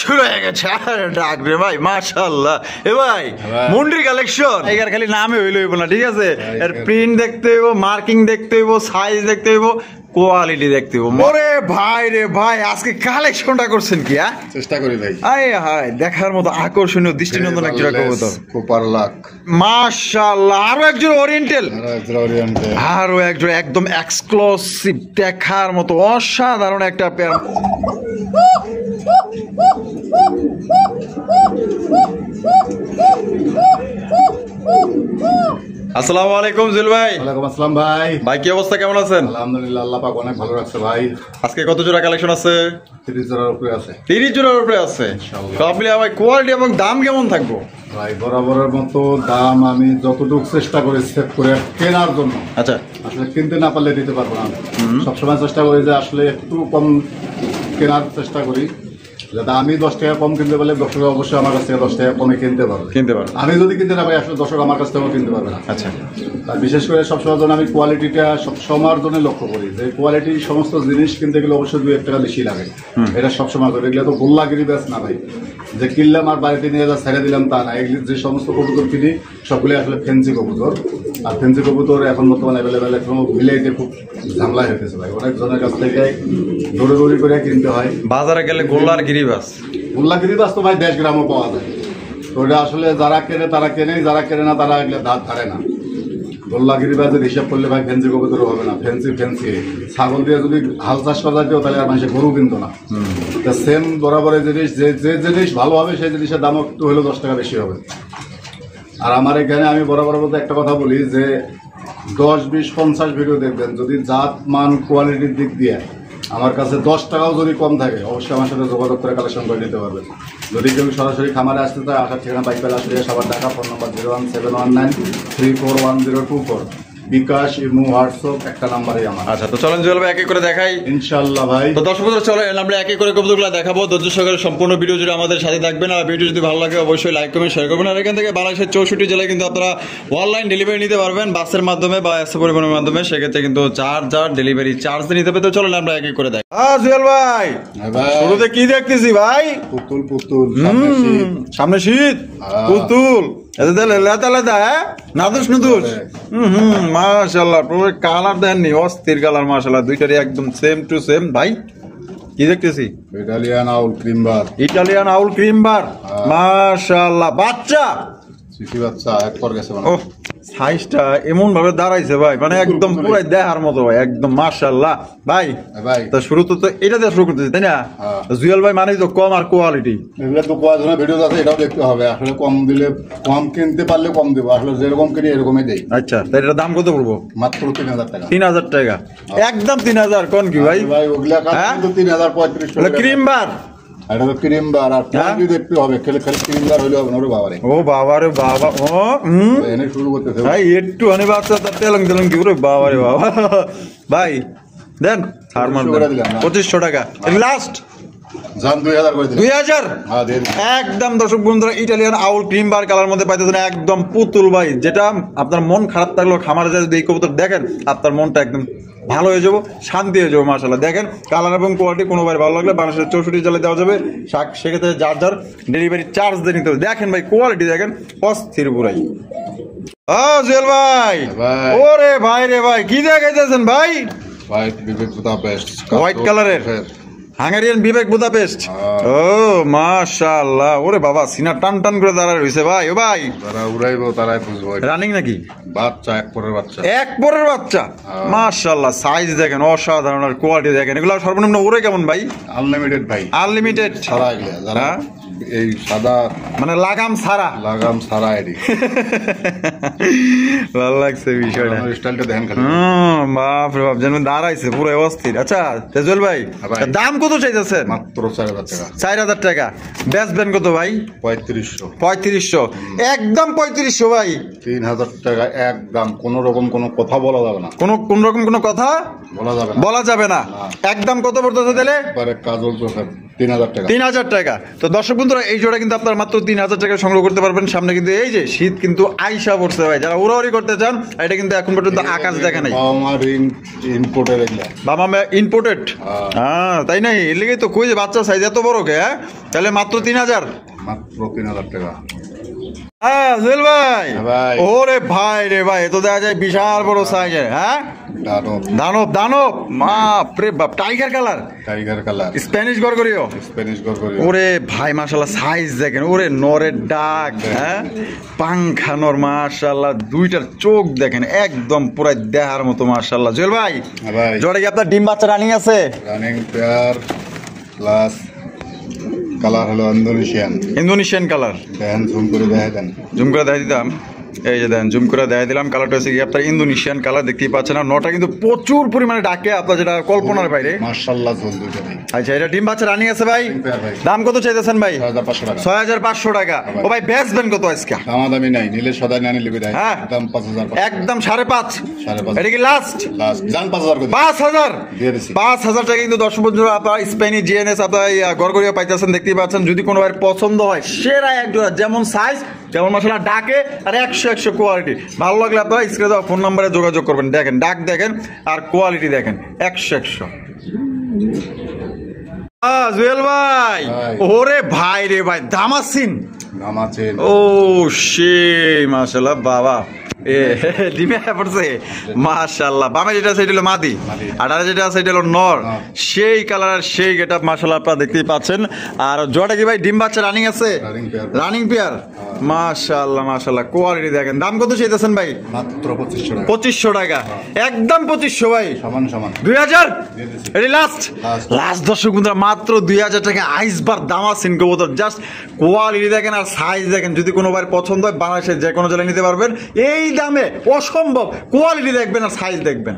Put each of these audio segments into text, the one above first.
শুরু হয়ে গেছে ডাকবে ভাই মাশাআল্লাহ। এ ভাই মুন্ডির কালেকশন এগার খালি নামে হইল না, ঠিক আছে, এর প্রিন্ট দেখতে হইব, মার্কিং দেখতে হইব, সাইজ দেখতে হইব, কোয়ালিটি দেখতে হইব। ওরে ভাই রে ভাই, আজকে কালেকশনটা করছেন কি? চেষ্টা করি ভাই। আয় হায়, দেখার মতো আকর্ষণীয় দৃষ্টিনন্দন একটা কবুতর কুপার লাখ মাশাআল্লাহ। আরো একজন ওরিয়েন্টাল, আরো একজন একদম এক্সক্লুসিভ, দেখার মতো অসাধারণ একটা পেয়ার। আসসালামু আলাইকুম জুল ভাই। ওয়ালাইকুম আসসালাম ভাই। ভাই কি অবস্থা, কেমন আছেন? আলহামদুলিল্লাহ, আল্লাহ পাক অনেক ভালো রাখছে ভাই। আজকে কত জোড়া কালেকশন আছে? 30 জোড়ার উপরে আছে। 30 জোড়ার উপরে আছে ইনশাআল্লাহ। সব মিলিয়ে ভাই কোয়ালিটি এবং দাম কেমন থাকবো? ভাই বরাবরের মতো দাম আমি যতটুকু চেষ্টা করি সেভ করে কেনার জন্য। আচ্ছা, আসলে কিনতে না পারলে দিতে পারবো না। সবসময় চেষ্টা করি যে আসলে একটু কম কেনার চেষ্টা করি, যাতে আমি 10 টাকা কম কিনতে পারলে দর্শক অবশ্যই আমার কাছ থেকে 10 টাকা কমে কিনতে পারবে। আমি যদি কিনতে না পারি আসলে দর্শক আমার কাছ থেকেও কিনতে পারবে না। আচ্ছা, আর বিশেষ করে সবসময় জন্য আমি কোয়ালিটিটা সবসময়ের জন্য লক্ষ্য করি, যে কোয়ালিটি সমস্ত জিনিস কিনতে গেলে অবশ্যই 2-1 টাকা বেশি লাগে। এটা সবসময় করি। এগুলো তো গোল্লাগিরি ব্যাস না ভাই, যে কিনলাম আর বাড়িতে নিয়ে যা ছেড়ে দিলাম তা না। এগুলি যে সমস্ত কবুতর কিনি সবগুলি আসলে ফেন্সি কবুতর। আর ফেন্সি কবুতর এখন বর্তমানে অ্যাভেলেবেল, এখন মিলাইতে খুব ঝামেলা হইতেছে ভাই। অনেক জনের কাছ থেকে দৌড়ি করে কিনতে হয়। বাজারে গেলে গোল্লার গিরিবাস, গোল্লাগিরি বাস তো ভাই 10 গ্রামও পাওয়া যায়। তো এটা আসলে যারা কেনে তারা কেনে, যারা কেনে না তারা এগুলো দাঁত ধারে না। গোল্লাগিরি বাজের হিসাব করলে ভাই ফেন্সি কবুতর হবে না। ফেন্সি ছাগল দিয়ে যদি হাল চাষ করা যেত তাহলে আর মানুষের গরু কিনতো না। সেম বরাবরের জিনিস, যে জিনিস ভালো হবে সেই জিনিসের দাম একটু হলেও 10 টাকা বেশি হবে। আর আমার এখানে আমি বরাবর বলতে একটা কথা বলি, যে 10, 20, 50 ভিডিও দেখবেন, যদি জাত মান কোয়ালিটির দিক দিয়ে আমার কাছে 10 টাকাও যদি কম থাকে অবশ্যই আমার সাথে যোগাযোগ করে কালেকশন করে নিতে পারবেন। যদি কেউ সরাসরি খামারে আসতে চায়, আসার ঠিকানা বাইক পেলে আসলে সবার টাকা, ফোন নম্বর 01719341024, বিকাশ, ইমো, হোয়াটসঅ্যাপ একটা নাম্বারই আমার। আচ্ছা, তো চলেন জুয়েল ভাই এক এক করে দেখাই ইনশাআল্লাহ ভাই। তো দর্শক বন্ধুরা চলেন আমরা এক এক করে কবুতরগুলো দেখাবো। ধৈর্য সহকারে সম্পূর্ণ ভিডিও জুড়ে আমাদের সাথে থাকবেন। আর ভিডিও যদি ভালো লাগে অবশ্যই লাইক কমেন্ট শেয়ার করবেন। আর এখান থেকে বাংলাদেশের 64 জেলায় কিন্তু আপনারা অনলাইন ডেলিভারি নিতে পারবেন, বাসের মাধ্যমে বা এসে পরিবহনের মাধ্যমে। সেক্ষেত্রে কিন্তু যার ডেলিভারি চার্জ নিতে হবে। তো চলেন আমরা এক এক করে দেখাই। জুয়েল ভাই শুরুতে কি দেখতেছি ভাই? পুতুল সামনে শীত, পুতুল মাশাআল্লাহ, পুরো কালার দেননি, অস্থির কালার মাশাআল্লাহ, দুইটারই একদম সেম টু সেম। ভাই কি দেখতেছি? ইটালিয়ান আউল ক্রিম বার মাশাআল্লাহ। বাচ্চা এক পর গেছে। ও সাইজটা এমন ভাবে দাঁড়াইছে ভাই, মানে একদম পুরাই দেখার মতো ভাই, একদম মাশাআল্লাহ। ভাই তো শুরু তো এটা দিয়ে শুরু করতেছি, তাই না? জুয়েল ভাই মানে তো কম আর কোয়ালিটি, এগুলো তো কোয়ালিটি ভিডিও আছে, এটাও দেখতে হবে। আসলে কম দিলে, কম কিনতে পারলে কম দেবো, আসলে যেরকম কিনি এরকমই দেই। আচ্ছা, তাই এটার দাম কত পড়বো? মাত্র 3000 টাকা। 3000 টাকা একদম 3000 কোন কি ভাই? ভাই ওগুলা কিন্তু 3035 টাকা। ক্রিম বার, এটা তো ক্রিম বার, আর কোয়ালিটি দেখতে হবে। খালি ক্রিম বার হইলে হবে না। ওরে বাবারে, ও বাবারে বাবা, ও এনে শুরু করতেছে ভাই একটু অনেক বাচ্চা তেলং কি ওরে বাবারে বাবা। ভাই দেন 2500 টাকা লাস্ট, 2000 একদম। দর্শক বন্ধুরা ইটালিয়ান আউল ক্রিম বার কালার মধ্যে পাইতেছেন, একদম পুতুল ভাই। যেটা আপনার মন খারাপ থাকলেও খামারে যায় যদি এই কবুতর দেখেন, আপনার মনটা একদম ভালো হয়ে যাবো, শান্তি হয়ে যাবো মাশাআল্লাহ। দেখেন কালার এবং কোয়ালিটি কোনো ভাই ভালো লাগলে বাংলাদেশের 64 জেলায় দেওয়া যাবে। সেক্ষেত্রে যার ডেলিভারি চার্জ দিয়ে নিতে হবে। দেখেন ভাই কোয়ালিটি দেখেন, অস্থির পুরাই। জুয়েল ভাই, ওরে ভাই রে ভাই, কি দেখাইতেছেন ভাই? হোয়াইট কালারের হাঙ্গেরিয়ান বিবেক বুদাপেস্ট। ও মাশাআল্লাহ, ওরে বাবা সিনা টান টান করে দাঁড়ায় রইছে ভাই। ও ভাই যারা উড়াইবো তারাই বুঝবো। রানিং নাকি? বাচ্চা, এক পরের বাচ্চা মাশাআল্লাহ। সাইজ দেখেন অসাধারণ, আর কোয়ালিটি দেখেন। এগুলো সর্বনিম্ন ওরে কেমন ভাই? আনলিমিটেড ভাই, আনলিমিটেড ছাড়া এগুলা যারা এই সাদা মানে লাগাম ছাড়া এডি। ভালো লাগছে বিষয়টা, স্টাইলটা দেখেন খালি। বাপ রে বাপ, যেন দাঁড়াইছে পুরো অস্থির। আচ্ছা তেজল ভাই, দাম কত চাইতেছেন? মাত্র 4000 টাকা। 4000 টাকা বেচবেন কত ভাই? 3500 একদম 3500 ভাই। 3000 টাকা একদম, কোন রকম কোনো কথা বলা যাবে না। কোন রকম কোনো কথা বলা যাবে না। একদম কত পড়তেছে তাহলে? কাজল চোখের 3,000 টাকা। 3,000 টাকা। তো দর্শক বন্ধুরা এই জোড়া কিন্তু আপনার মাত্র 3,000 টাকা সংগ্রহ করতে পারবেন। সামনে কিন্তু এই যে শীত কিন্তু আইসা পড়ছে ভাই, যারা উড়াউড়ি করতে চান এটা কিন্তু এখন পর্যন্ত আকাশ দেখা নাই। আমার ইম্পোর্টের এগুলা বাবা মা ইম্পোর্টেড, হ্যাঁ তাই নাই, এর লেগেই তো কই যে বাচ্চা সাইজ এত বড় কে, হ্যাঁ তাহলে মাত্র 3,000। মাত্র 3,000 টাকা। হ্যাঁ জুয়েল ভাই, ভাই। ওরে ভাই রে ভাই, তো দেখা যায় বিশাল বড় সাইজের। হ্যাঁ দানব দানব, বাপরে বাপ, tiger colour, tiger colour, Spanish গরগরিও, স্প্যানিশ গরগরি। ওরে ভাই মাশাআল্লাহ সাইজ দেখেন, ওরে নরের ডাক, হ্যাঁ পাংখা নর মাশাআল্লাহ, দুইটার চোখ দেখেন একদম পুরাই দেহার মতো মাশাআল্লাহ। জুয়েল ভাই ভাই জোড়া কি আপনার ডিম বাচ্চা রানিং আছে? রানিং পেয়ার প্লাস কালার হলো ইন্দোনেশিয়ান কালার। দেখেন জুম করে দেখা দেন। জুম করে দেখা দিতাম, এই যে দেন জুম করে দেখা দিলাম। কালারটা হচ্ছে কি আপনার ইন্দোনেশিয়ান কালার, দেখতেই পাচ্ছেন। আর নটা কিন্তু প্রচুর পরিমাণে ডাকে, আপনার যেটা কল্পনার বাইরে। মাশাআল্লাহ ঝোল দুইটা ভাই। আচ্ছা এটা ডিম বাচ্চা রানিং আছে ভাই? ভাই দাম কত চাইতেছেন ভাই? 6,500 টাকা। 6,500 টাকা। ও ভাই বেচবেন কত আজকে? দামাদামি নাই, নিলে সদাই না নিলে বিদায়। হ্যাঁ। দাম 5,000। একদম 5,500। 5,500 এটা কি লাস্ট? লাস্ট জান 5,000 করে 5,000 দিয়ে দিছি। 5,000 টাকা কিন্তু দর্শক বন্ধুরা আপনার স্পেনি জিএনএস আপনার গরগরিয়া পাইতেছেন, দেখতেই পাচ্ছেন। যদি কোনো ভাই পছন্দ হয় সেরা এক জোড়া, যেমন সাইজ যেমন মশলা ডাকে আর 100 কোয়ালিটি, ভালো লাগলে আপনারা স্ক্রিনে দেওয়া ফোন নাম্বারে যোগাযোগ করবেন। দেখেন ডাক দেখেন আর কোয়ালিটি দেখেন 100। জুয়েল ভাই, ভাই। ওরে ভাই রে ভাই, দামাসিন, নাম আছে ও সে মাশাআল্লাহ বাবা, এ ডিমে পড়ছে মাশাআল্লাহ। বামে যেটা আছে এটা হলো মাদি, আর আরে যেটা আছে এটা হলো নর। সেই কালার আর সেই গেটআপ মাশাআল্লাহ আপনারা দেখতেই পাচ্ছেন। আর জোড়া কি ভাই ডিম বাচ্চা রানিং আছে? রানিং পেয়ার, মাশাআল্লাহ মাশাআল্লাহ, কোয়ালিটি দেখেন। দাম কত চাইতেছেন ভাই? মাত্র 2500 টাকা। 2500 টাকা, একদম 2500 ভাই। সমান সমান 2,000 এটি লাস্ট Last. লাস্ট দর্শক বন্ধুরা, মাত্র 2,000 টাকা আইসবার দামাসিন কবুতর। জাস্ট কোয়ালিটি দেখেন আর সাইজ দেখেন। যদি কোনো ভাই পছন্দ হয় বাংলাদেশের যে কোনো জেলায় নিতে পারবেন এই দামে, অসম্ভব। কোয়ালিটি দেখবেন আর সাইজ দেখবেন।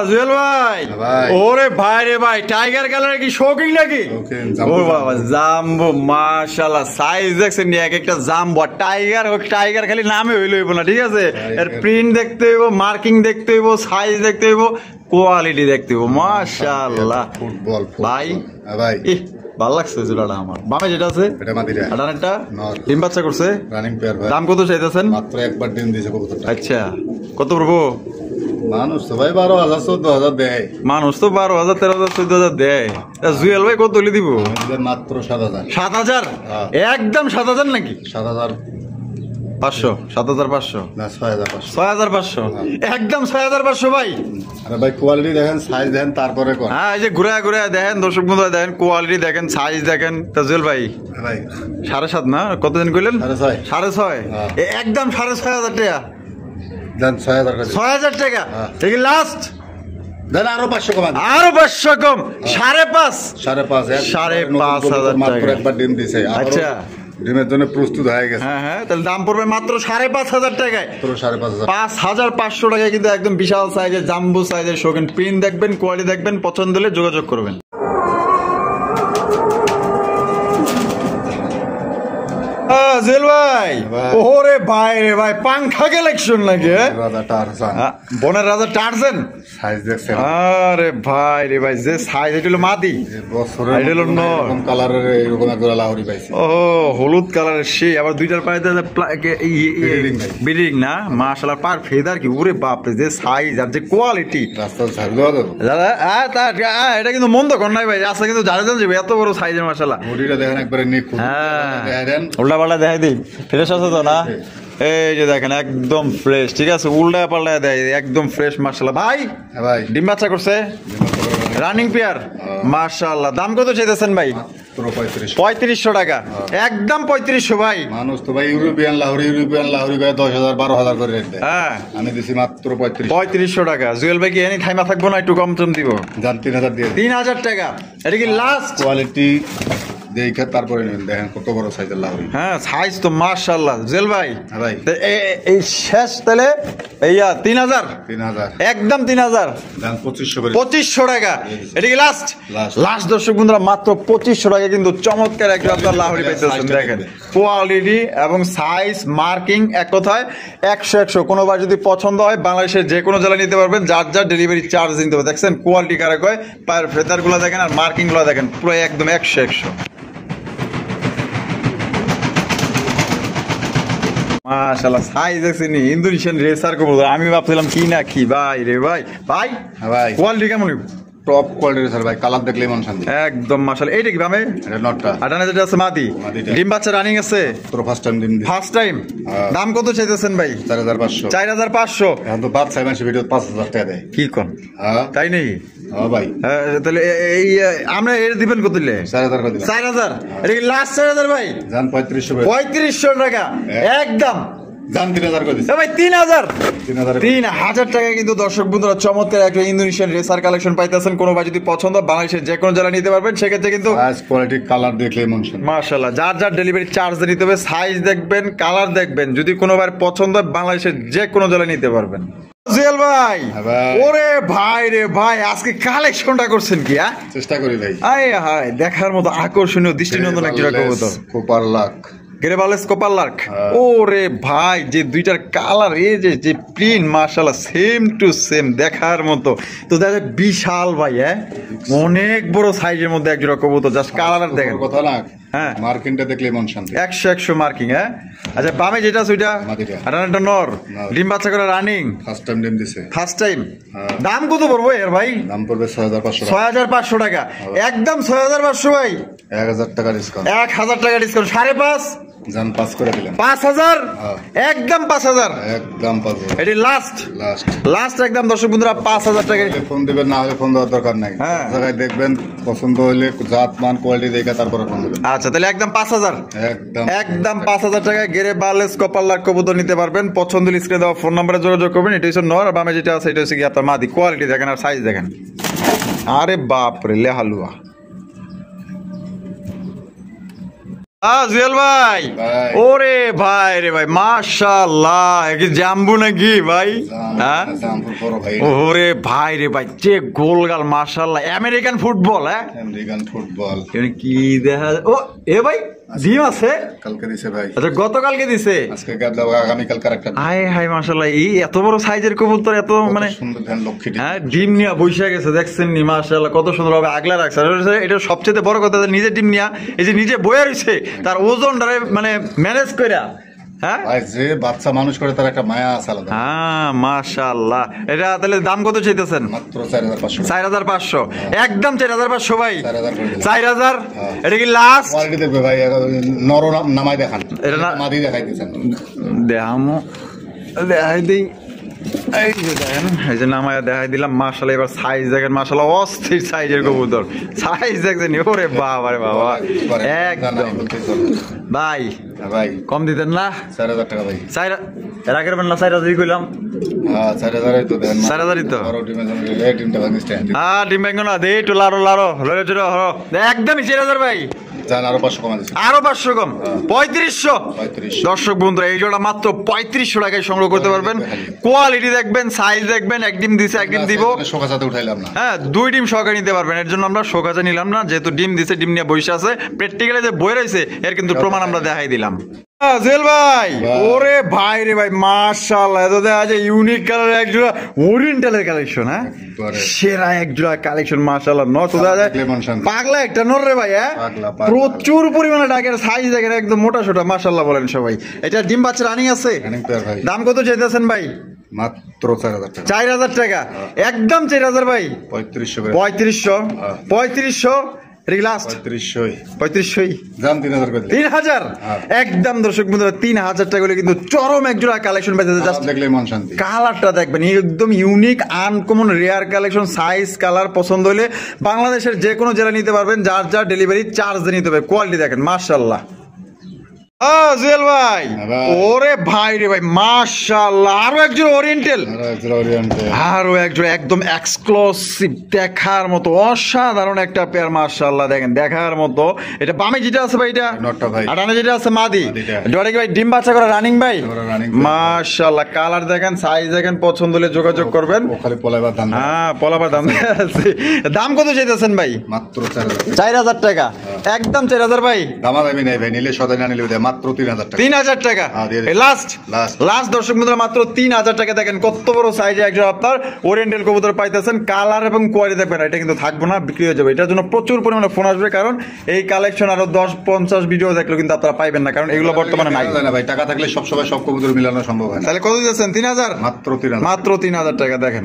জুয়েল ভাই, ভাই। ওরে ভাই রে ভাই, টাইগার কালার কি শৌকিং নাকি? শৌখিন, ও বাবা জাম্বো মাশাআল্লাহ, সাইজ দেখছেন এক একটা জাম্বো। টাইগার হোক, টাইগার খালি নামে হইল না, ঠিক আছে? এর প্রিন্ট দেখতে হইব, মার্কিং দেখতে হইব, সাইজ দেখতে হইব, কোয়ালিটি দেখতে হইব। মাশাআল্লাহ ফুটবল ভাই, ভাই ভালো লাগছে জোড়াটা আমার। বামে যেটা আছে এটা মাদিরা, আটানেরটা নর। ডিম বাচ্চা করছে, রানিং পেয়ার ভাই। দাম কত চাইতেছেন? মাত্র একবার ডিম দিয়েছে কবুতরটা। আচ্ছা কত পড়বো? মানুষ তো ভাই 12,000 14,000 দেয়। মানুষ তো 12,000 13,000 14,000 দেয়। তা জুয়েল ভাই কত তুলে দিব? আমাদের মাত্র 7,000। 7,000 একদম 7,000 নাকি? 7,500 7,500 না 6,500। 6,500 একদম 6,500 ভাই। আরে ভাই কোয়ালিটি দেখেন, সাইজ দেখেন, তারপরে কোন হ্যাঁ এই যে ঘুরে ঘুরে দেখেন দর্শক বন্ধুরা, দেখেন কোয়ালিটি দেখেন, সাইজ দেখেন। তা জুয়েল ভাই ভাই 7,500 না, কতদিন কইলেন? 6,500 6,500 একদম 6,500 টাকা। দেন 6,000 করে 6,000 টাকা দেখি লাস্ট। দেন আরো 500 কমান, আরো 500 কম, 5,500 5,500 5,500 মাত্র টাকা। একবার ডিম দিছে। আচ্ছা ডিমের জন্য প্রস্তুত হয়ে গেছে। হ্যাঁ হ্যাঁ, তাহলে দাম পড়বে মাত্র 5,500 টাকায়। মাত্র 5,500। 5,500 টাকায় কিন্তু একদম বিশাল সাইজের জাম্বো সাইজের শৌখিন। প্রিন্ট দেখবেন, কোয়ালিটি দেখবেন, পছন্দ হলে যোগাযোগ করবেন। জুয়েল ভাই, ওরে ভাই রে ভাই, পাংখা কালেকশন নাকি? রাজা টারজান, বনের রাজা টারজান, সাইজ দেখছেন? আরে ভাই রে ভাই, যে সাইজ এটা হলো মাদি, বছরের এটা হলো নর। এরকম কালারের এরকম এক জোড়া লাহোরি পাইছি। ও হলুদ কালারের, সেই আবার দুইটার পায়ে বিল্ডিং না, মাশাআল্লাহ পার ফেদার কি, ওরে বাপ রে, যে সাইজ আর যে কোয়ালিটি। রাস্তা ছাড় দেওয়া তো এটা কিন্তু মন্দ কর নাই ভাই, রাস্তা কিন্তু জানে যাবে এত বড় সাইজের মাশাআল্লাহ। বডিটা দেখেন একবারে নিখুঁত। হ্যাঁ দেখেন উল্টা পাল্টা দেখাই দিই, ফ্রেশ আছে তো না? এই যে দেখেন একদম ফ্রেশ, ঠিক আছে? উল্টা পাল্টা দেয় একদম ফ্রেশ মাশাআল্লাহ। ভাই হ্যাঁ ভাই ডিম বাচ্চা করছে, রানিং পেয়ার, মাশাআল্লাহ। দাম কত চাইতেছেন ভাই? 3500 টাকা, একদম 3500 ভাই। মানুষ তো ভাই ইউরোপিয়ান লাহোরি ভাই 10,000 12,000 করে রেট দেয়। হ্যাঁ আমি দিছি মাত্র 3500 টাকা। জুয়েল ভাই কি এনি থাইমা থাকবো না, একটু কম টম দিব? জান 3,000 দিয়ে 3,000 টাকা। এটা কি লাস্ট? কোয়ালিটি দেখে তারপরে নেবেন, দেখেন কত বড় সাইজের লাহোরি। হ্যাঁ সাইজ তো মাশাআল্লাহ জুয়েল ভাই। হ্যাঁ ভাই, তো এই শেষ তাহলে এইয়া 3000 3000 একদম 3000 দাম 2500 করে। 2500 টাকা এটা কি লাস্ট Last। লাস্ট দর্শক বন্ধুরা মাত্র 2500 টাকা কিন্তু চমৎকার একটা আপনার লাহোরি পাইতেছেন। সাইজটা দেখেন দেখবেন। কোয়ালিটি এবং সাইজ মার্কিং এক কথায় 100 কোনোবার যদি পছন্দ হয় বাংলাদেশের যে কোনো জেলায় নিতে পারবেন, যার যার ডেলিভারি চার্জ নিতে হবে। দেখছেন কোয়ালিটি কারেক্ট হয়, পায়ের ফেতারগুলো দেখেন আর মার্কিংগুলো দেখেন পুরো একদম 100 মাশাআল্লাহ। সাইজ দেখছেন ইন্দোনেশিয়ান রেসার কবুতর, আমি ভাবছিলাম কি না কি ভাই রে ভাই ভাই হ্যাঁ ভাই, কোয়ালিটি কেমন? টপ কোয়ালিটির স্যার ভাই, কালার দেখলেই মন শান্তি। একদম মাশাআল্লাহ। এইটা কি ভাবে এটা নটটা আটানা যেটা আছে মাদি মাদিটা। ডিম বাচ্চা রানিং আছে তোর ফার্স্ট টাইম দিন ফার্স্ট টাইম। হ্যাঁ। দাম কত চাইতেছেন ভাই? 4500। 4500 এখন তো বাদ সাইড মাসে ভিডিও 5000 টাকা দেয়। কি কোন হ্যাঁ তাই নেই? হ্যাঁ ভাই, তাহলে এই আমরা এর দিবেন কত দিলে? 4000 করে দিলাম। 4000 এটা কি লাস্ট 4000 ভাই? জান 3500 করে। 3500 টাকা একদম। জান 3000 করে দিছি। ভাই 3000 3000 3000 টাকায় কিন্তু দর্শক বন্ধুরা চমৎকার একটা ইন্দোনেশিয়ান রেসার কালেকশন পাইতেছেন। কোনো ভাই যদি পছন্দ বাংলাদেশের যে কোনো জেলা নিতে পারবেন, সেক্ষেত্রে কিন্তু সাইজ কোয়ালিটি কালার দেখলেই মন শান্তি। মাশাআল্লাহ যার যার ডেলিভারি চার্জ নিতে হবে, সাইজ দেখবেন কালার দেখবেন, যদি কোনোবার পছন্দ হয় বাংলাদেশের যে কোনো জেলা নিতে পারবেন। জুয়েল ভাই হ্যাঁ ভাই। ওরে ভাই রে ভাই আজকে কালেকশনটা করছেন কি? হ্যাঁ চেষ্টা করি ভাই। আয় হায় দেখার মতো আকর্ষণীয় দৃষ্টিনন্দন একটা কবুতর কোপার লাখ। গ্রেভালেস কোপার লার্ক। হ্যাঁ। ওরে ভাই যে দুইটার কালার এই যে প্রিন্ট মাশাআল্লাহ সেম টু সেম দেখার মতো। তো দেখেন বিশাল ভাই, হ্যাঁ অনেক বড় সাইজের মধ্যে একজোড়া কবুতর, জাস্ট কালার দেখেন কথা না, হ্যাঁ মার্কিংটা দেখলেই মন শান্তি। 100 মার্কিং। হ্যাঁ আচ্ছা বামে যেটা আছে ওইটা মাদিটা। রানারটা নর, নর। ডিম বাচ্চা করে রানিং ফার্স্ট টাইম ডিম দিছে। First time. হ্যাঁ। দাম কত পড়বো এর ভাই? দাম পড়বে 6500 টাকা। 6500 টাকা একদম। 6500 ভাই 1000 টাকা ডিসকাউন্ট। 1000 টাকা ডিসকাউন্ট 5.5 জান 5 করে দিলাম। 5000 হ্যাঁ। একদম 5000 একদম 5000 এটি লাস্ট লাস্ট। লাস্ট একদম দর্শক বন্ধুরা 5000 টাকা। ফোন দিবেন, না হলে ফোন দেওয়ার দরকার নাই। হ্যাঁ। জায়গায় দেখবেন, পছন্দ হলে জাত মান কোয়ালিটি দেখে তারপরে ফোন দিবেন। আচ্ছা তাহলে একদম 5000 একদম একদম 5000 টাকায় গেরে বালেস কপার লাখ কবুতর নিতে পারবেন। পছন্দ স্ক্রিনে দেওয়া ফোন নম্বরে যোগাযোগ করবেন। এটা হচ্ছে নর, আর বামে যেটা আছে এটা হচ্ছে কি আপনার মাদি। কোয়ালিটি দেখেন আর সাইজ দেখেন, আরে বাপ রে লে হালুয়া। জুয়েল ভাই ভাই। ওরে ভাই রে ভাই মাশাআল্লাহ কি জাম্বু নাকি ভাই? হ্যাঁ জামপুর বড় ভাই, ওরে ভাই রে ভাই যে গোলগাল মাশাআল্লাহ আমেরিকান ফুটবল। হ্যাঁ আমেরিকান ফুটবল। এখানে কি দেখা ও এ ভাই ডিম আছে? কালকে দিছে ভাই, আচ্ছা গতকালকে দিছে। আজকে গাদা আগামীকাল কারেক্টার। হাই হাই মাশাআল্লাহ এই এত বড় সাইজের কবুতর এত মানে সুন্দর ধ্যান লক্ষ্মী। হ্যাঁ ডিম নিয়ে বসে গেছে দেখছেন নি মাশাআল্লাহ কত সুন্দর ভাবে আগলা রাখছে। আর এটা সবচেয়ে বড় কথা নিজে ডিম নিয়ে এই যে নিজে বয়ে রইছে তার ওজনটারে মানে ম্যানেজ কইরা। হ্যাঁ ভাই যে বাচ্চা মানুষ করে তার একটা মায়া আছে আলাদা। হ্যাঁ মাশাআল্লাহ। এটা তাহলে দাম কত চাইতেছেন? মাত্র 4500। 4500 একদম 4500 ভাই 4000 করে দিলাম। 4000 হ্যাঁ। এটা কি লাস্ট? কোয়ালিটি দেখবে ভাই, নর নামাই দেখান। এটা না- মাদি দেখাই দিছেন। দেখামো দেখাই দিই এই যে দেখেন এই যে নামায় দেখাই দিলাম মাশাআল্লাহ। এবার সাইজ দেখেন মাশাআল্লাহ অস্থির সাইজের কবুতর। সাইজ দেখছেন ওরে বাবা রে বাবা একদম ভাই ভাই কম দিতেন না? 4000 টাকা ভাই। চাইরা এর আগের বেলা 4000 কইলাম। হ্যাঁ 4000 তো দেন। 4000 তো বড় টিমে যেন এই টিমটা ভাঙি স্ট্যান্ড। ডিম ব্যাঙ্গ না দে একটু লারো লারো লড়ে চড়ো হরো একদমই 4000 ভাই। জান আরো 500 কমা দিছে। আরো 500 কম 3500। 3500। দর্শক বন্ধুরা এই জোড়া মাত্র 3500 টাকায় সংগ্রহ করতে পারবেন। কোয়ালিটি দেখবেন সাইজ দেখবেন, এক ডিম দিছে এক ডিম দিব। শোকাচাতে উঠাইলাম না। হ্যাঁ 2 ডিম সহকারে নিতে পারবেন। এর জন্য আমরা শোকাজে নিলাম না, যেহেতু ডিম দিছে ডিম নিয়ে বসে আছে। প্র্যাকটিক্যালি যে বই রয়েছে এর কিন্তু প্রমাণ আমরা দেখাই দিলাম। জুয়েল ভাই ওরে ভাই রে ভাই মাশাআল্লাহ এত দেখা যায় ইউনিক কালার এক জোড়া ওরিয়েন্টালের কালেকশন। হ্যাঁ সেরা এক জোড়া কালেকশন মাশাআল্লাহ। নর তো দেখা যায় পাগলা একটা নর রে ভাই। হ্যাঁ প্রচুর পরিমাণে ডাকের সাইজ দেখেন একদম মোটা সোটা মাশাআল্লাহ বলেন সবাই। এটা ডিম বাচ্চা রানিং আছে। দাম কত চাইতেছেন ভাই? মাত্র 4000 টাকা। 4000 টাকা একদম 4000 ভাই। 3500 3500 লাস্ট 3500 দাম 3000 করে দিলাম। 3000 একদম দর্শক বন্ধুরা 3000 টাকা হলে কিন্তু চরম এক জোড়া কালেকশন পাইতেছে। জাস্ট দেখলে মন শান্তি। কালারটা দেখবেন একদম unique uncommon rare collection. Size colour পছন্দ হলে বাংলাদেশের যে কোনো জেলা নিতে পারবেন, যার যার ডেলিভারি চার্জ নিতে হবে। কোয়ালিটি দেখেন মাশাআল্লাহ। জুয়েল ভাই, ভাই। ওরে ভাই রে ভাই, মাশাআল্লাহ, আরো একজন ওরিয়েন্টাল, আরো একজন একদম এক্সক্লুসিভ, দেখার মতো অসাধারণ একটা পেয়ার, মাশাআল্লাহ দেখেন, দেখার মতো। এটা বামে যেটা আছে ভাই, এটা নটটা ভাই, আর ডানে যেটা আছে মাদি, মাদিটা। ডরে কি ভাই ডিম বাচ্চা করা রানিং ভাই? running। মাশাআল্লাহ, কালার দেখেন, সাইজ দেখেন, পছন্দ হলে যোগাযোগ করবেন। ও খালি পলাইবার দাম হ্যাঁ, পলাবার দাম আছে। দাম কত চাইতেছেন ভাই? মাত্র 4000। 4000 টাকা, একদম 4000 ভাই। দামাদামি নাই ভাই, নিলে সদাই না নিলে দেয় মাত্র 3000 টাকা। 3000 টাকা হ্যাঁ, দিয়ে দিন। Last Last। লাস্ট দর্শক বন্ধুরা, মাত্র 3000 টাকা। দেখেন কত বড় সাইজে একজন আপনার ওরিয়েন্টাল কবুতর পাইতেছেন। কালার এবং কোয়ালিটি দেখবেন, এটা কিন্তু থাকবে না, বিক্রি হয়ে যাবে। এটার জন্য প্রচুর পরিমাণে ফোন আসবে, কারণ এই কালেকশন আরো 10-50 ভিডিও দেখলে কিন্তু আপনারা পাইবেন না, কারণ এগুলো বর্তমানে নাই। না ভাই, টাকা থাকলে সব সময় সব কবুতর মিলানো সম্ভব হয় না। তাহলে কত দিচ্ছেন? 3000, মাত্র 3000। মাত্র 3000 টাকা। দেখেন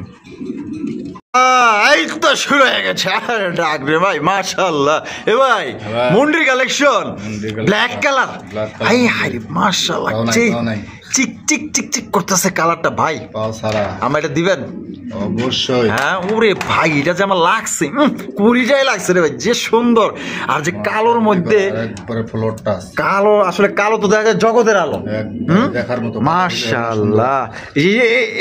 এই তো শুরু হয়ে গেছে, আরে ডাকবে ভাই, মাশাআল্লাহ। এ ভাই, ভাই। মুন্ডির কালেকশন, মুন্ডির collection। Black colour, Black color। হাই হাই মাশাআল্লাহ, পাও নাই, চিক পাও নাই। চিক চিক চিক চিক করতেছে কালারটা ভাই। পাও সারা আমার এটা দিবেন? অবশ্যই। হ্যাঁ, ওরে ভাই, এটা যে আমার লাগছে, কুড়িটাই লাগছে রে ভাই, যে সুন্দর। আর যে কালোর মধ্যে একবারে ফ্লোর টাচ, কালো, আসলে কালো তো দেখা যায় জগতের আলো। একদম দেখার মতো। মাশাআল্লাহ।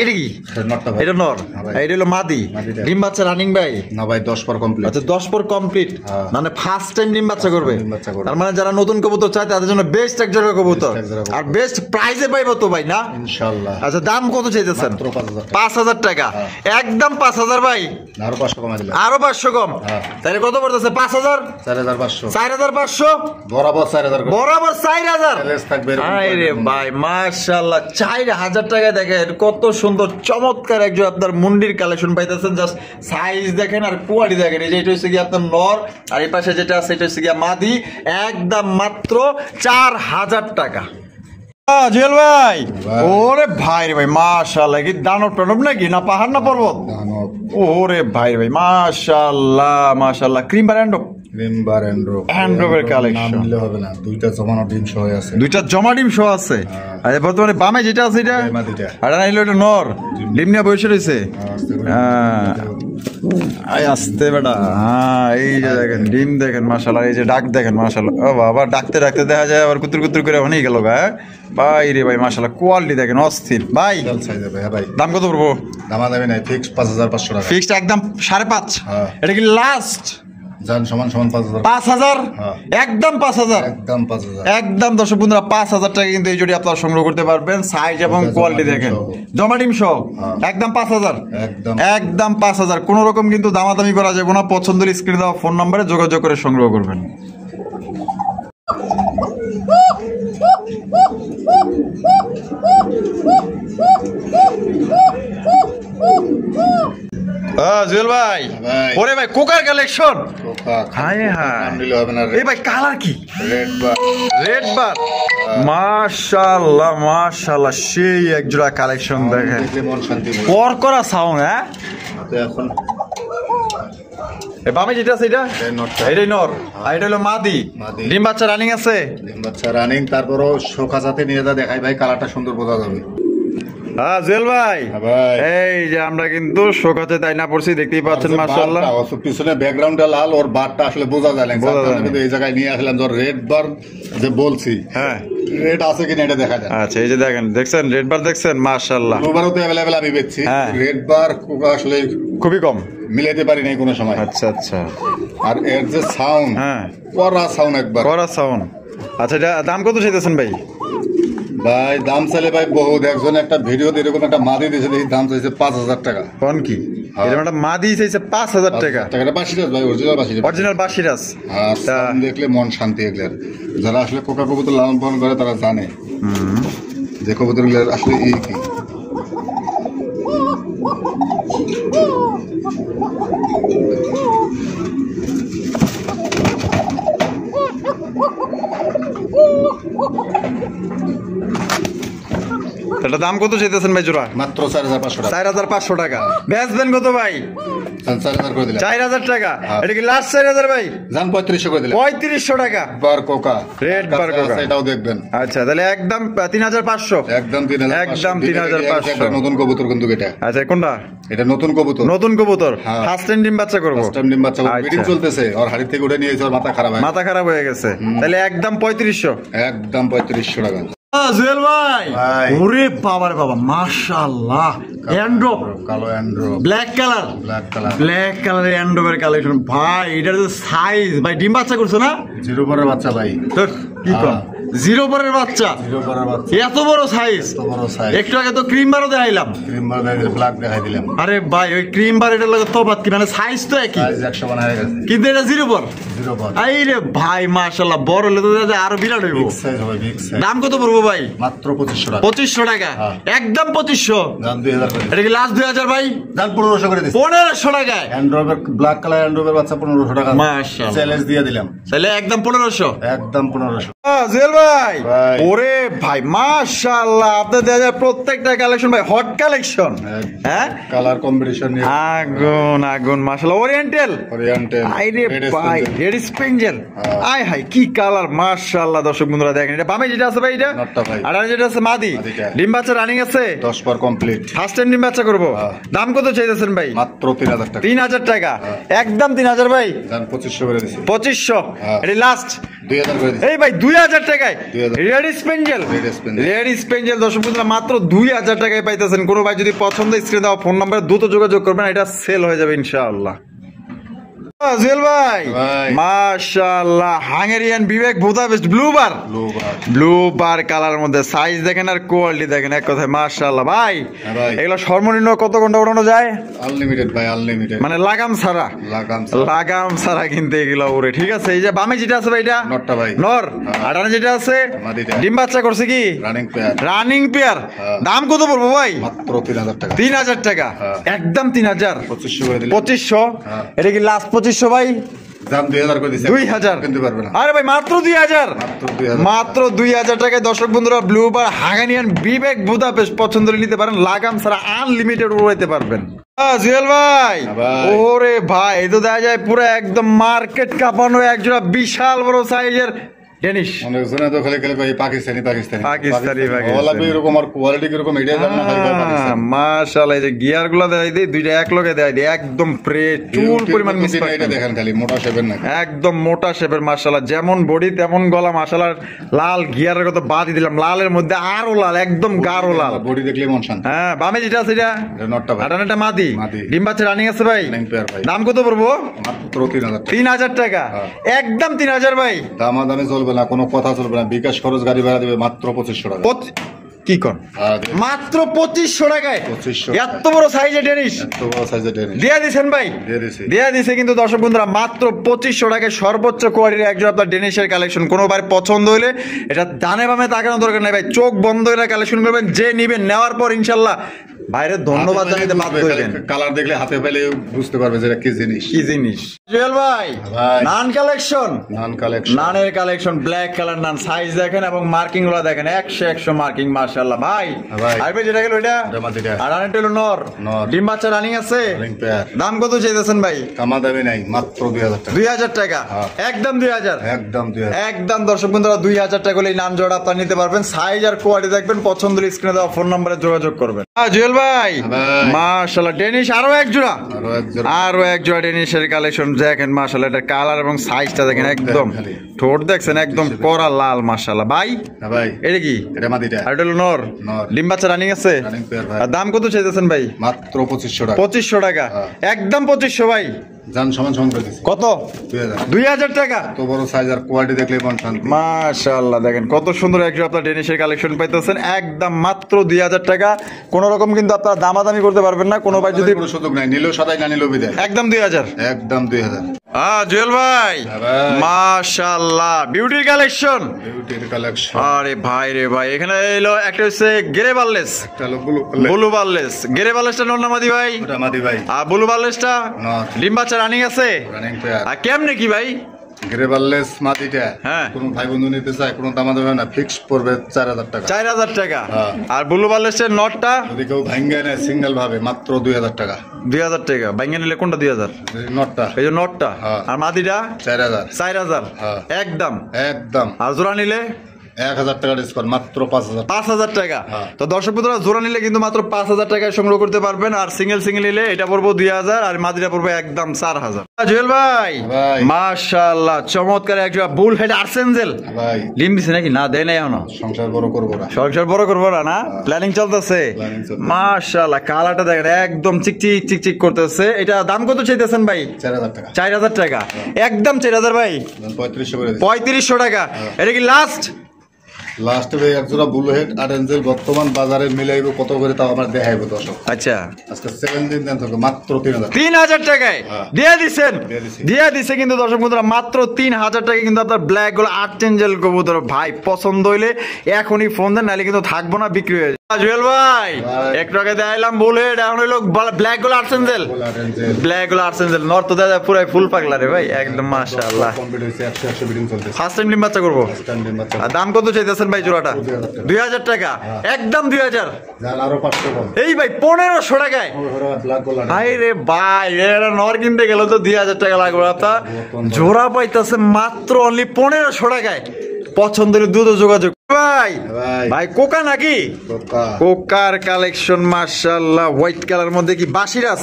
এটা কি? নটটা ভাই। এটা নর, হ্যাঁ ভাই। এটা হলো মাদি। মাদিটা। ডিম বাচ্চা রানিং ভাই? না ভাই, 10 পর কমপ্লিট। আচ্ছা, 10 পর কমপ্লিট, হ্যাঁ। মানে ফার্স্ট টাইম ডিম বাচ্চা করবে। ডিম বাচ্চা করবে। তার মানে যারা নতুন কবুতর চায় তাদের জন্য বেস্ট এক জায়গা কবুতর, Best এক জায়গা কবুতর। আর বেস্ট প্রাইসে পাইবো তো ভাই, না? ইনশাআল্লাহ। আচ্ছা, দাম কত চাইতেছেন? মাত্র 5000 টাকা। 5000 টাকা, হ্যাঁ। একদম 5000 ভাই, আরো 500 কমা দিলাম। আরো 500 কম। হ্যাঁ। তাহলে কত পড়তেছে? 5000, 4500। 4500, বরাবর 4000 করে। বরাবর 4000। Balance থাকবে এরকম আরে করে। ভাই, মাশাআল্লাহ, 4000 টাকা। দেখেন কত সুন্দর চমৎকার একজন আপনার মুন্ডির কালেকশন পাইতেছেন। জাস্ট সাইজ দেখেন আর কোয়ালিটি দেখেন। এই যে এটা হচ্ছে কি আপনার নর, আর এই পাশে যেটা আছে এটা হচ্ছে কি মাদি, একদম মাত্র 4000 টাকা। জুয়েল ভাই, ভাই। ওরে ভাই রে ভাই, মাশাআল্লাহ, কি দানব টানব নাকি, না পাহাড় না পর্বত? দানব। ওরে ভাই রে ভাই, মাশাআল্লাহ মাশাআল্লাহ, ক্রিম বার এন্ড রিম্বার এন্ড্রো। এন্ড্রোভের নাম কালেকশন, নিলে হবে না, দুইটা জমানো ডিম সহ আছে। দুইটা জমা ডিম শো আছে। আর বর্তমানে বামে যেটা আছে এটা, এই মাদিটা। আর না হলো এটা নর, ডিম নিয়ে বসে রয়েছে। আসতে বেটা, হ্যাঁ, এই যে দেখেন ডিম দেখেন, মাশাআল্লাহ, এই যে ডাক দেখেন, মাশাআল্লাহ। ও বাবা, ডাকতে ডাকতে দেখা যায় আবার কুতুর কুতুর করে অনেক গেল গা। ভাই রে ভাই, মাশাআল্লাহ, কোয়ালিটি দেখেন অস্থির ভাই। বিশাল সাইজের ভাই। হ্যাঁ ভাই, দাম কত পড়বো? দামাদামি নাই, ফিক্সড 5500 টাকা। ফিক্সড একদম 5.5। হ্যাঁ। এটা কি লাস্ট? জান সমান সমান 5000। 5000, হ্যাঁ। একদম 5000, একদম 5000। একদম। দর্শক বন্ধুরা, 5000 টাকা কিন্তু এই জোড়ি আপনারা সংগ্রহ করতে পারবেন। সাইজ এবং জমা কোয়ালিটি ডিম দেখেন, সহ। জমা ডিম সহ, হ্যাঁ। একদম 5000, একদম। একদম 5000। কোন রকম কিন্তু দামাদামি করা যাবে না। পছন্দ হলে স্ক্রিনে দেওয়া ফোন নম্বরে যোগাযোগ করে সংগ্রহ করবেন। জুয়েল ভাই, ভাই। ওরে ভাই, কোকার কালেকশন, কোকা। হায় হায়। নাম নিলে হবে না। এই ভাই, কালার কি? রেড বার। রেড বার, মাশাআল্লাহ মাশাআল্লাহ, সেই এক জোড়া কালেকশন দেখেন, দেখলে মন শান্তি পায়। পর করা সাউন্ড। হ্যাঁ, তো এখন এ বামে যেটা আছে এটা, এই নটটা। এটাই নর, আর এটা হলো মাদি। মাদি। ডিম বাচ্চা রানিং আছে। ডিম বাচ্চা রানিং, তারপরও শোকা সাথে নিয়ে যা দেখাই ভাই, কালারটা সুন্দর বোঝা যাবে। হ্যাঁ জুয়েল ভাই, হ্যাঁ ভাই। এই যে আমরা কিন্তু শোকাতে তাই না পড়ছি, দেখতেই পাচ্ছেন, মাশাআল্লাহ। পিছনে ব্যাকগ্রাউন্ডটা লাল, ওর বারটা আসলে বোঝা যায় না। বোঝা যায় না। কিন্তু এই জায়গায় নিয়ে আসলাম, ধর রেড বার যে বলছি, হ্যাঁ, রেড আছে কিনা এটা দেখা যায়। আচ্ছা, এই যে দেখেন, দেখছেন রেড বার, দেখছেন, মাশাআল্লাহ, ব্লু বারও তো অ্যাভেলেবেল আমি বেচছি। হ্যাঁ। রেড বার কোকা আসলে খুবই কম। মিলাইতে পারি নাই কোনো সময়। আচ্ছা আচ্ছা, আর এর যে সাউন্ড, হ্যাঁ, ওরা সাউন্ড একবার। করা সাউন্ড। আচ্ছা, এটা দাম কত চাইতেছেন ভাই? ভাই দাম চাইলে ভাই বহুত, একজন একটা ভিডিও এরকম একটা মাদি দিয়েছে, এই দাম চাইছে 5000 টাকা। কোন কি? হ্যাঁ। এরকম একটা মাদি চাইছে 5000 টাকা, টাকাটা বাসিরাজ ভাই, অরিজিনাল বাসিরাজ। অরিজিনাল বাসিরাজ। আর sound দেখলে মন শান্তি। এগুলার যারা আসলে কোকা কবুতর লালন পালন করে তারা জানে যে কবুতর গুলার আসলে এই কি। এটা দাম কত চাইতেছেন ভাই জোড়া? মাত্র 4500 টাকা। 4500 টাকা। বেচবেন কত ভাই? দেন 4000 করে দিলাম। 4000 টাকা। হ্যাঁ। এটা কি লাস্ট 4000 ভাই? জান 3500 করে দিলাম। 3500 টাকা। বার কোকা রেড বার কোকা, এটাও দেখবেন। আচ্ছা তাহলে একদম 3500। একদম 3500, একদম 3500। একটা নতুন কবুতর কিন্তু এটা। আচ্ছা কোনটা? এটা নতুন কবুতর। নতুন কবুতর, হ্যাঁ। ফার্স্ট টাইম ডিম বাচ্চা করব। ফার্স্ট টাইম ডিম বাচ্চা আচ্ছা। ব্রিডিং চলতেছে, আর হাড়ি থেকে উঠে নিয়েছে, ওর মাথা খারাপ হয়, মাথা খারাপ হয়ে গেছে। তাহলে একদম 3500। একদম 3500 টাকা। জুয়েল ভাই, ভাই। ওরে বাবা রে বাবা, মাশাআল্লাহ, অ্যান্ড্রো কালো Andro, black colour, black colour, black কালারের অ্যান্ড্রোবের কালেকশন ভাই। এটার যে সাইজ ভাই, ডিম বাচ্চা করছো না? জিরো পরের বাচ্চা ভাই। ধুর, কি কর, জিরো পরের বাচ্চা, জিরো পরের বাচ্চা, এত বড় সাইজ। এত বড় সাইজ। একটু আগে তো ক্রিম বারও দেখাইলাম। ক্রিম বার দেখাই, ব্ল্যাক দেখাই দিলাম। আরে ভাই, ওই ক্রিম বার এটার লাগে তফাৎ কি, মানে সাইজ তো একই, সাইজ 100 বানায় গেছে। কিন্তু এটা জিরো পর। জিরো পর এই রে ভাই, মাশাআল্লাহ, বড় হলে তো দেখা আরো বিরাট হইব। বিগ সাইজ হবে, বিগ সাইজ। দাম কত পড়বো ভাই? মাত্র 2500 টাকা। 2500 টাকা। হ্যাঁ। একদম 2500। দাম 2000 করে। এটা কি লাস্ট 2000 ভাই? দাম 1500 করে দিছি। 1500 টাকায় অ্যান্ড্রয়েড ব্ল্যাক কালার অ্যান্ড্রয়েড বাচ্চা 1500 টাকা। মাশাআল্লাহ। চ্যালেঞ্জ দিয়ে দিলাম। তাহলে একদম 1500। একদম 1500। জুয়েল ভাই, ভাই। ওরে ভাই মাশাআল্লাহ, আপনাদের দেখা যায় প্রত্যেকটা কালেকশন ভাই হট কালেকশন। হ্যাঁ, কালার কম্বিনেশন নিয়ে আগুন আগুন, মাশাআল্লাহ। ওরিয়েন্টাল, ওরিয়েন্টাল, আইরে ভাই, রেড স্পেঞ্জেল, আয় হাই কি কালার, মাশাআল্লাহ। দর্শক বন্ধুরা দেখেন, এটা বামে যেটা আছে ভাই, এটা নটটা ভাই। আর যেটা আছে মাদি, মাদিটা। ডিম বাচ্চা রানিং আছে, 10 পর কমপ্লিট। ফার্স্ট টাইম ডিম বাচ্চা করবো। হ্যাঁ। দাম কত চাইতেছেন ভাই? মাত্র 3000 টাকা। 3000 টাকা। হ্যাঁ। একদম 3000 ভাই। দাম 2500 করে দিছি। 2500। হ্যাঁ। এটা লাস্ট 2000 করে দিছি। এই ভাই 2000 টাকায় 2000 রেড স্পেঞ্জেল, Red Spaniel। রেড স্পেঞ্জেল দর্শক বন্ধুরা মাত্র 2000 টাকায় পাইতেছেন। কোনো ভাই যদি পছন্দ, স্ক্রিনে দেওয়া ফোন নাম্বারে দ্রুত যোগাযোগ করবেন, এটা সেল হয়ে যাবে ইনশাআল্লাহ। জুয়েল ভাই, ভাই। মাশাআল্লাহ, হাঙ্গেরিয়ান বিবেক Budapest blue bar, blue bar. Blue bar colour মধ্যে সাইজ দেখেন আর কোয়ালিটি দেখেন, এক কথায় মাশাআল্লাহ ভাই। হ্যাঁ ভাই। এগুলো সর্বনিম্ন কত ঘন্টা ওড়ানো যায়? আনলিমিটেড ভাই, আনলিমিটেড। মানে লাগাম ছাড়া, লাগাম লাগাম ছাড়া কিনতে এগুলো ওরে। ঠিক আছে, এই যে বামে যেটা আছে ভাই, এটা নটটা ভাই। নর, হ্যাঁ। আটানে যেটা আছে মাদিটা। ডিম বাচ্চা করছে কি? Running pair. Running pair. হ্যাঁ। দাম কত পড়বো ভাই? মাত্র 3000 টাকা। 3000 টাকা। হ্যাঁ। একদম 3000। 2500 করে দিলাম। 2500। হ্যাঁ। এটা কি লাস্ট 2500 ভাই? দাম 2000 করে দিছি। 2000 কিনতে পারবে না। আরে ভাই মাত্র 2000। মাত্র 2000। মাত্র 2000 টাকায় দর্শক বন্ধুরা ব্লু বার হাঙ্গেরিয়ান বিবেক বুদাপেস্ট পছন্দ হলে নিতে পারেন, লাগাম ছাড়া আনলিমিটেড উড়াইতে পারবেন। জুয়েল ভাই, হ্যাঁ ভাই। ওরে ভাই, এই তো দেখা যায় পুরো একদম মার্কেট কাঁপানো একজোড়া বিশাল বড় সাইজের ডেনিশ। অনেকজনে তো খালি খালি ভাই পাকিস্তানি পাকিস্তানি পাকিস্তানি। ওলা এরকম, আর কোয়ালিটি কিরকম এটা জানা খালি ভাই পাকিস্তানি। মাশাআল্লাহ, এই যে গিয়ার গুলো দেয় দিই, দুইটা এক লগে দেয় দিই, একদম ফ্রেশ, চুল পরিমাণ মিস এটা দেখেন খালি মোটা শেপের না, একদম মোটা শেপের। মাশাআল্লাহ, যেমন বডি তেমন গলা। মাশাআল্লাহ, লাল গিয়ারের কথা বাদ দিলাম, লালের মধ্যে আরো লাল, একদম গাঢ় লাল। বডি দেখলে মন শান্তি। হ্যাঁ, বামে যেটা আছে এটা এটা নটটা ভাই। আটানাটা মাদি, মাদি। ডিম বাচ্চা রানিং আছে ভাই। রানিং পেয়ার ভাই। দাম কত পড়বো? মাত্র 3000 টাকা। 3000 টাকা। হ্যাঁ। একদম 3000 ভাই। দামাদামি চলবে না, কোনো কথা চলবে না, বিকাশ খরচ গাড়ি ভাড়া দেবে মাত্র 2500 টাকা। কি কর, হ্যাঁ, মাত্র 2500 টাকায় 2500 এত বড় সাইজের ডেনিশ এত বড় সাইজের ডেনিশ দিয়ে দিছেন ভাই? দিয়ে দিছি। দিয়ে দিছে কিন্তু দর্শক বন্ধুরা মাত্র 2500 টাকায় সর্বোচ্চ কোয়ালিটির একজন আপনার ডেনিশের কালেকশন। কোনোবার পছন্দ হলে এটা ডানে বামে তাকানোর দরকার নাই ভাই, চোখ বন্ধ করে কালেকশন করবেন। যে নিবেন, নেওয়ার পর ইনশাল্লাহ বাইরে ধন্যবাদ জানাতে বাধ্য হবেন। কালার দেখলে হাতে পেলে বুঝতে পারবে যে এটা কি জিনিস। কি জিনিস জুয়েল ভাই? ভাই। নান কালেকশন, নান কালেকশন। নানের কালেকশন, ব্ল্যাক কালার নান, সাইজ দেখেন এবং মার্কিং গুলো দেখেন, 100 মার্কিং। মাশাআল্লাহ ভাই। ভাই। আর ভাই যেটা গেল এটা এটা মাদিটা। আর আরেকটা হলো নর, নর। ডিম বাচ্চা রানিং আছে। Running pair. দাম কত চাইতেছেন ভাই? কামা দামি নাই, মাত্র 2000 টাকা। 2000 টাকা। হ্যাঁ। একদম 2000। একদম 2000। একদম দর্শক বন্ধুরা 2000 টাকা হলে এই নান জোড়া আপনারা নিতে পারবেন। সাইজ আর কোয়ালিটি দেখবেন, পছন্দ হলে স্ক্রিনে দেওয়া ফোন নম্বরে যোগাযোগ করবেন। জুয়েল ভাই, ভাই। মাশাআল্লাহ, ডেনিশ আরো এক জোড়া, আরো আরো এক জোড়া ডেনিশের কালেকশন দেখেন। মাশাআল্লাহ, এটা কালার এবং সাইজটা দেখেন, একদম খালি। ঠোঁট দেখছেন একদম কড়া লাল। মাশাআল্লাহ ভাই। হ্যাঁ ভাই। এটা কি? এটা মাদিটা। আর এটা হলো নর, নর। ডিম বাচ্চা রানিং আছে। রানিং পেয়ার ভাই। আর দাম কত চাইতেছেন ভাই? মাত্র 2500 টাকা। 2500 টাকা। হ্যাঁ। একদম 2500 ভাই। জান সমান সমান করে দিছি। কত? 2000। 2000 টাকা। এত বড় সাইজ আর কোয়ালিটি দেখলে মন শান্তি। মাশাআল্লাহ, দেখেন কত সুন্দর একজন আপনার ডেনিশের কালেকশন পাইতেছেন একদম মাত্র 2000 টাকা। কোন রকম কিন্তু আপনারা দামাদামি করতে পারবেন না। কোনো ভাই যদি কোনো সুযোগ নাই, নিলেও সদাই না নিলেও বিদায়। একদম 2000। একদম 2000। জুয়েল ভাই, হ্যাঁ ভাই। মাশাআল্লাহ, বিউটির কালেকশন। বিউটির কালেকশন। আরে ভাই রে ভাই, এখানে এলো একটা হচ্ছে গেরে বারলেস, একটা লোক ব্লু ব্লু বারলেস। গেরে বারলেসটা নর না মাদি ভাই? ওটা মাদি ভাই। আর ব্লু বারলেসটা নর। ডিম বাচ্চা রানিং আছে। Running pair. আর কেমনে কি ভাই? গ্রেভারলেস মাটিটা হ্যাঁ। কোনো ভাই বন্ধু নিতে চায় কোনো দামাদামি হয় না, ফিক্সড পড়বে 4000 টাকা। 4000 টাকা। হ্যাঁ। আর ব্লু বার্লেসের নটটা যদি কেউ ভাঙ্গে নেয় সিঙ্গেল ভাবে মাত্র 2000 টাকা। 2000 টাকা। ভাঙিয়ে নিলে কোনটা 2000? এই নটটা এই যে নটটা। হ্যাঁ। আর মাদিটা 4000। 4000 হ্যাঁ। একদম। একদম। আর জোড়া নিলে 1000 টাকা ডিসকাউন্ট, মাত্র 5000। 5000 টাকা। হ্যাঁ। তো দর্শক বন্ধুরা জোড়া নিলে কিন্তু মাত্র 5000 টাকায় সংগ্রহ করতে পারবেন। আর সিঙ্গেল নিলে এটা পড়বো 2000 আর মাদিটা পড়বে একদম 4000। জুয়েল ভাই ভাই। মাশাআল্লাহ চমৎকার একটা বুল হেড আর্সেঞ্জেল। ভাই লিম দিছে নাকি? না দেয় নাই এখনো। সংসার বড় করবো না। সংসার বড় করবো না প্ল্যানিং চলতেছে। Planning চলতেছে। মাশাআল্লাহ কালারটা দেখেন একদম চিকচিক চিকচিক করতেছে। এটা দাম কত চাইতেছেন ভাই? 4000 টাকা। 4000 টাকা একদম। 4000 ভাই 3500 করে দিচ্ছি। 3500 টাকা। এটা কি লাস্ট? লাস্টে ভাই এক জোড়া ব্লু হেড আর এঞ্জেল বর্তমান বাজারে মিলাইবো কত করে তাও আমার দেখাইবো দর্শক। আচ্ছা আজকে 7 দিন দেন থাকবে মাত্র 3000। 3000 টাকায় হ্যাঁ। দিয়ে দিচ্ছেন। দিয়ে দিছি। দিয়ে দিছে কিন্তু দর্শক বন্ধুরা মাত্র 3000 টাকা কিন্তু আপনার ব্ল্যাক গুলো আর্চেঞ্জেল কবুতর ভাই পছন্দ হইলে এখনই ফোন দেন, নাহলে কিন্তু থাকবো না, বিক্রি হয়ে যাবে। জুয়েল ভাই ভাই। একটু আগে দেখাইলাম বুলেট, এখন হইলো ব্ল্যাক গুলো আর্চেঞ্জেল। বলে আর এঞ্জেল ব্ল্যাক গুলো আর্চেঞ্জেল নর্থ দাদা পুরাই ফুল পাগলা রে ভাই একদম মাশাআল্লাহ। কমপ্লিট হইছে 100 বিডিং চলতেছে। ফার্স্ট টাইম ডিম বাচ্চা করবো। স্ট্যান্ড ডিম বাচ্চা। আর দাম কত চাইতেছেন ভাই জোড়াটা? 2000 টাকা একদম 2000। জান আরো 500 কম। এই ভাই 1500 টাকায়। Black gold. হাই রে ভাই এটা নর কিনতে গেলে তো 2000 টাকা লাগবে আপনার। জোড়া পাইতেছে মাত্র অনলি 1500 টাকায়। পছন্দের দুধ যোগাযোগ ভাই। ভাই ভাই কোকা নাকি? কোকা কোকার কালেকশন মাশাআল্লাহ। হোয়াইট কালার মধ্যে কি বাসিরাস?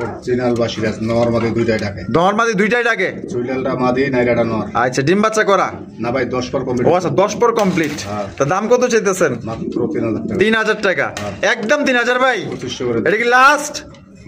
অরিজিনাল বাসিরাজ নর মাদি দুইটাই ডাকে। দরমাদি দুইটাই ডাকে। চুইলালটা মাদি নাইরাটা নর। আচ্ছা ডিম বাচ্চা করা? না ভাই 10 পর কমপ্লিট। ও আচ্ছা 10 পর কমপ্লিট। হ্যাঁ। তা দাম কত চাইতেছেন? মাত্র 3000 টাকা। 3000 টাকা একদম 3000 ভাই। 2500 করে এটা কি লাস্ট?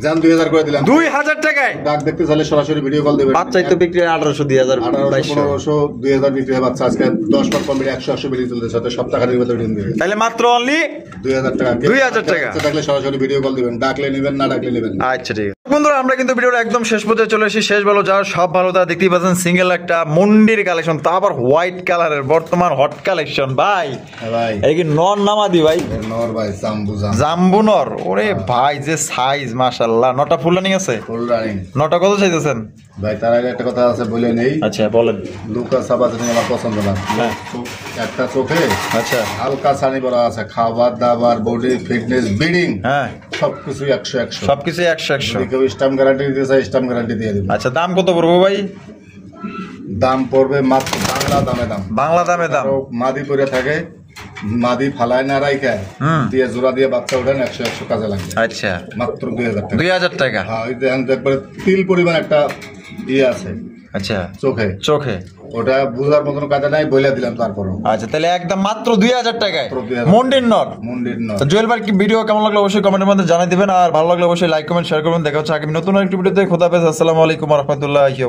জান 2000 করে দিলাম। 2000 টাকায় ডাক দেখতে চাইলে সরাসরি ভিডিও কল দেবেন। বাচ্চাই তো বিক্রি 1800 2000 1800 1500 2000 বিক্রি হয় বাচ্চা। আজকে 10 পর কমপ্লিট 180 বিক্রি চলতেছে, সাথে সপ্তাহখানেক ভিতরে ডিম দিবে। তাহলে মাত্র অনলি 2000 টাকা। 2000 টাকা। ডাকলে সরাসরি ভিডিও কল দিবেন, ডাকলে নেবেন না ডাকলে নেবেন না। আচ্ছা ঠিক আছে বন্ধুরা, আমরা কিন্তু ভিডিওর একদম শেষ পর্যায়ে চলে এসেছি। শেষ ভালো যাওয়ার সব ভালো তারা দেখতেই পাচ্ছেন সিঙ্গেল একটা মন্ডির কালেকশন, তা আবার হোয়াইট কালারের বর্তমান হট কালেকশন ভাই। হ্যাঁ ভাই এই কি নর নামাদি ভাই? নর ভাই জাম্বু জাম্বু নর। ওরে ভাই যে সাইজ মাশাআল্লাহ। নটা ফুল রানিং আছে? Full running. নটা কত চাইতেছেন ভাই তার আগে একটা কথা আছে বলে নেই। আচ্ছা বলেন। লুকা সাবাসনি আমার পছন্দ না। হ্যাঁ। একটা চোখে আচ্ছা হালকা ছানি পড়া আছে, খাবার দাবার বডি ফিটনেস বিডিং হ্যাঁ সবকিছু 100 সবকিছু 100 যদি কেউ স্টাম্প গ্যারান্টি দিতে চায় স্টাম্প গ্যারান্টি দিয়ে দিবে। আচ্ছা দাম কত পড়বো ভাই? দাম পড়বে মাত্র বাংলা দামে দাম। বাংলা দামে দাম। আরো মাদি পরে থাকে, মাদি ফালায় না রাইখা দিয়ে জোড়া দিয়ে বাচ্চা ওঠেন 100 কাজে লাগবে। আচ্ছা মাত্র 2000 টাকা। 2000 টাকা। হ্যাঁ ওই দেখেন তো একবারে তিল পরিমাণ একটা ইয়ে আছে আচ্ছা চোখে, চোখে। ওটা বুঝার মতন কাজে নাই, বলে দিলাম তারপরও। আচ্ছা তাহলে একদম মাত্র 2000 টাকায় মাত্র 2000 মন্ডির নর। মুন্ডির নর। তো জুয়েল ভাই কি ভিডিও কেমন লাগলো অবশ্যই কমেন্টের মধ্যে জানাই দিবেন, আর ভালো লাগলে অবশ্যই লাইক কমেন্ট শেয়ার করবেন। দেখা হচ্ছে আগামী নতুন আরেকটি ভিডিওতে। খোদা হাফেজ। আসসালামু আলাইকুম ওয়া রাহমাতুল্লাহি ওয়া বারাকাতুহু।